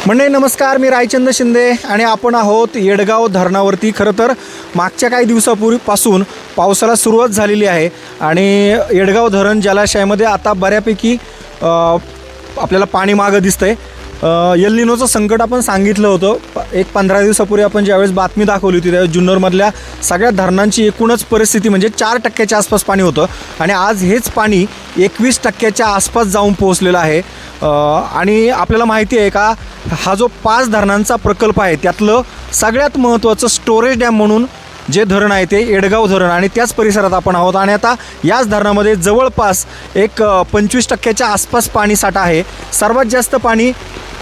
मंडळी नमस्कार, मी रायचंद शिंदे आणि आपण आहोत येडगाव धरणावरती। खरं तर मागच्या काही दिवसापूर्वीपासून पावसाला सुरुवात झालेली आहे आणि येडगाव धरण जलाशयामध्ये आता बऱ्यापैकी आपल्याला पाणी मागं दिसतंय। एल निनोचं संकट आपण सांगितलं होतं एक 15 दिवसापूर्वी। आपण ज्यावेळेस बातमी दाखवली होती त्यावेळेस जुन्नरमधल्या सगळ्या धरणांची एकूणच परिस्थिती म्हणजे 4% आसपास पाणी होतं आणि आज हेच पाणी 21% आसपास जाऊन पोहोचलेलं आहे। आणि आपल्याला माहिती आहे का, हा जो 5 धरणांचा प्रकल्प आहे त्यातलं सगळ्यात महत्त्वाचं स्टोरेज डॅम म्हणून जे धरण आहे ते येडगाव धरण आणि त्याच परिसरात आपण आहोत। आणि आता याच धरणामध्ये जवळपास एक 25% आसपास पाणी साठा आहे। सर्वात जास्त पाणी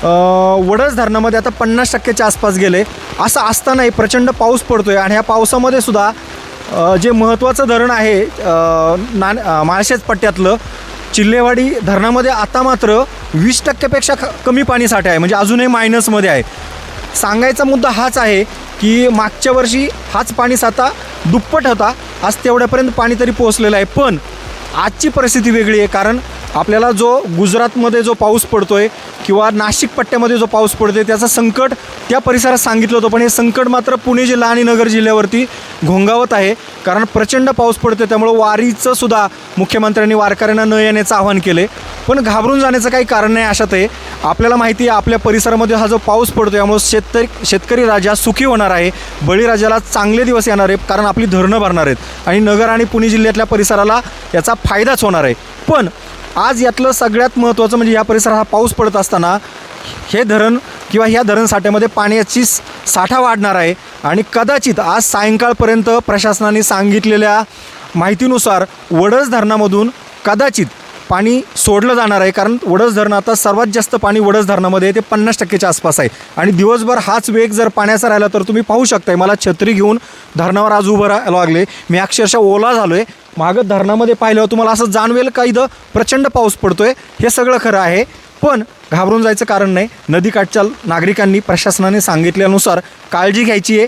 वडस धरणामध्ये आता 50% आसपास गेले। असं असतानाही प्रचंड पाऊस पडतोय आणि ह्या पावसामध्ये सुद्धा जे महत्त्वाचं धरण आहे माळशेज पट्ट्यातलं चिल्लेवाडी धरणामध्ये आता मात्र 20%पेक्षा कमी पाणी साठे आहे, म्हणजे अजूनही मायनसमध्ये आहे। सांगायचा मुद्दा हाच आहे की मागच्या वर्षी हाच पाणी साठा दुप्पट होता, आज तेवढ्यापर्यंत पाणी तरी पोहोचलेलं आहे। पण आजची परिस्थिती वेगळी आहे, कारण आपल्याला जो गुजरातमध्ये जो पाऊस पडतोय किंवा नाशिक पट्ट्यामध्ये जो पाऊस पडतोय त्याचं संकट त्या परिसरात सांगितलं होतं, पण हे संकट मात्र पुणे जिल्हा आणि नगर जिल्ह्यावरती घोंगावत आहे। कारण प्रचंड पाऊस पडतोय, त्यामुळे वारीचं सुद्धा मुख्यमंत्र्यांनी वारकऱ्यांना न येण्याचं आवाहन केले। पण घाबरून जाण्याचं काही कारण नाही अशात आहे। आपल्याला माहिती आहे आपल्या परिसरामध्ये हा जो पाऊस पडतो यामुळे शेतकरी राजा सुखी होणार आहे, बळीराजाला चांगले दिवस येणार आहे, कारण आपली धरणं भरणार आहेत आणि नगर आणि पुणे जिल्ह्यातल्या परिसराला याचा फायदाच होणार आहे। पण आज यातलं सगळ्यात महत्त्वाचं म्हणजे या परिसरात हा पाऊस पडत असताना हे धरण किंवा ह्या धरण साठ्यामध्ये पाण्याची साठा वाढणार आहे आणि कदाचित आज सायंकाळपर्यंत प्रशासनाने सांगितलेल्या माहितीनुसार वडस धरणामधून कदाचित पाणी सोडलं जाणार आहे। कारण वडस धरण आता सर्वात जास्त पाणी वडस धरणामध्ये ते 50%च्या आसपास आहे आणि दिवसभर हाच वेग जर पाण्याचा राहिला तर तुम्ही पाहू शकताय, मला छत्री घेऊन धरणावर आज उभं राहायला लागले, मी अक्षरशः ओला झालो आहे। मागं धरणामध्ये पाहिल्यावर तुम्हाला असं जाणवेल का इथं प्रचंड पाऊस पडतोय। हे सगळं खरं आहे, पण घाबरून जायचं कारण नाही। नदीकाठच्या नागरिकांनी प्रशासनाने सांगितल्यानुसार काळजी घ्यायची आहे